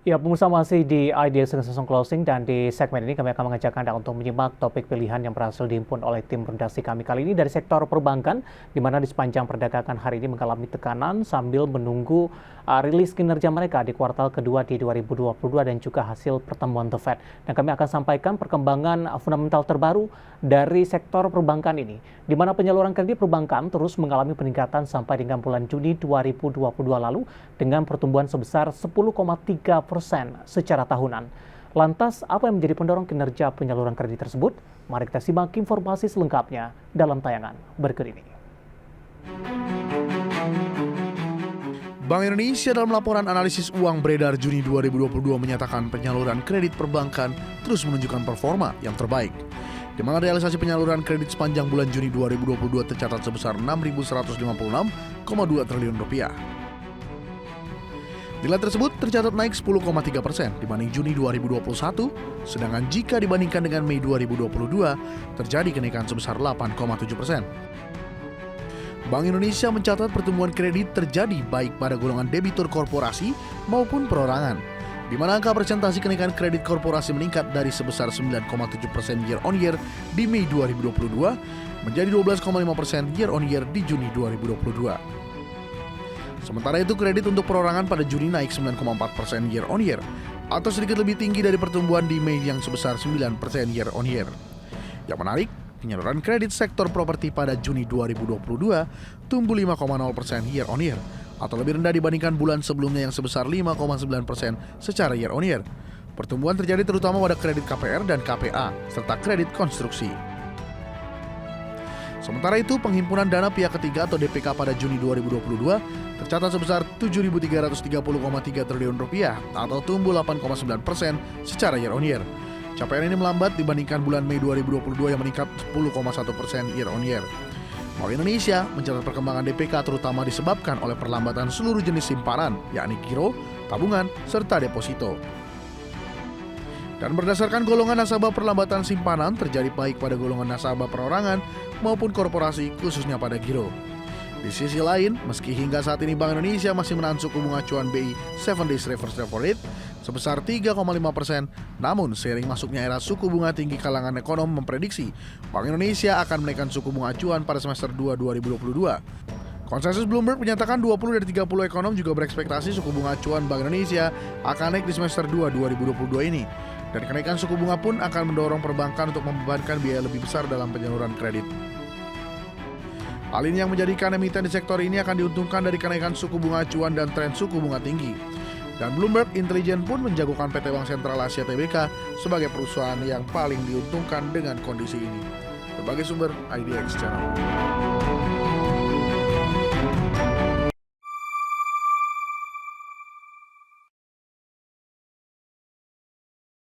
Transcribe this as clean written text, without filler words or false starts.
Ya, pengusaha masih di Ideas Sesong Closing dan di segmen ini kami akan mengajak Anda untuk menyimak topik pilihan yang berhasil dihimpun oleh tim redaksi kami kali ini dari sektor perbankan, di mana di sepanjang perdagangan hari ini mengalami tekanan sambil menunggu rilis kinerja mereka di kuartal kedua di 2022 dan juga hasil pertemuan The Fed. Dan kami akan sampaikan perkembangan fundamental terbaru dari sektor perbankan ini, di mana penyaluran kredit perbankan terus mengalami peningkatan sampai dengan bulan Juni 2022 lalu dengan pertumbuhan sebesar 10,3% secara tahunan. Lantas, apa yang menjadi pendorong kinerja penyaluran kredit tersebut? Mari kita simak informasi selengkapnya dalam tayangan berikut ini. Bank Indonesia dalam laporan analisis uang beredar Juni 2022 menyatakan penyaluran kredit perbankan terus menunjukkan performa yang terbaik, di mana realisasi penyaluran kredit sepanjang bulan Juni 2022 tercatat sebesar Rp6.156,2 triliun. Nilai tersebut tercatat naik 10,3% dibanding Juni 2021, sedangkan jika dibandingkan dengan Mei 2022, terjadi kenaikan sebesar 8,7%. Bank Indonesia mencatat pertumbuhan kredit terjadi baik pada golongan debitur korporasi maupun perorangan, di mana angka persentase kenaikan kredit korporasi meningkat dari sebesar 9,7% year on year di Mei 2022 menjadi 12,5% year on year di Juni 2022. Sementara itu, kredit untuk perorangan pada Juni naik 9,4% year on year, atau sedikit lebih tinggi dari pertumbuhan di Mei yang sebesar 9% year on year. Yang menarik, penyaluran kredit sektor properti pada Juni 2022 tumbuh 5,0% year on year, atau lebih rendah dibandingkan bulan sebelumnya yang sebesar 5,9% secara year on year. Pertumbuhan terjadi terutama pada kredit KPR dan KPA, serta kredit konstruksi. Sementara itu, penghimpunan dana pihak ketiga atau DPK pada Juni 2022 tercatat sebesar Rp7.330,3 triliun atau tumbuh 8,9% secara year on year. Capaian ini melambat dibandingkan bulan Mei 2022 yang meningkat 10,1% year on year. Bank Indonesia mencatat perkembangan DPK terutama disebabkan oleh perlambatan seluruh jenis simpanan, yakni giro, tabungan, serta deposito. Dan berdasarkan golongan nasabah, perlambatan simpanan terjadi baik pada golongan nasabah perorangan maupun korporasi, khususnya pada giro. Di sisi lain, meski hingga saat ini Bank Indonesia masih menahan suku bunga acuan BI 7 Days Reverse Repo Rate sebesar 3,5%, namun seiring masuknya era suku bunga tinggi, kalangan ekonom memprediksi Bank Indonesia akan menaikkan suku bunga acuan pada semester 2 2022. Konsensus Bloomberg menyatakan 20 dari 30 ekonom juga berekspektasi suku bunga acuan Bank Indonesia akan naik di semester 2 2022 ini. Dan kenaikan suku bunga pun akan mendorong perbankan untuk membebankan biaya lebih besar dalam penyaluran kredit. Hal ini yang menjadikan emiten di sektor ini akan diuntungkan dari kenaikan suku bunga acuan dan tren suku bunga tinggi. Dan Bloomberg Intelligence pun menjagokan PT Bank Sentral Asia Tbk sebagai perusahaan yang paling diuntungkan dengan kondisi ini. Berbagai sumber IDX Channel.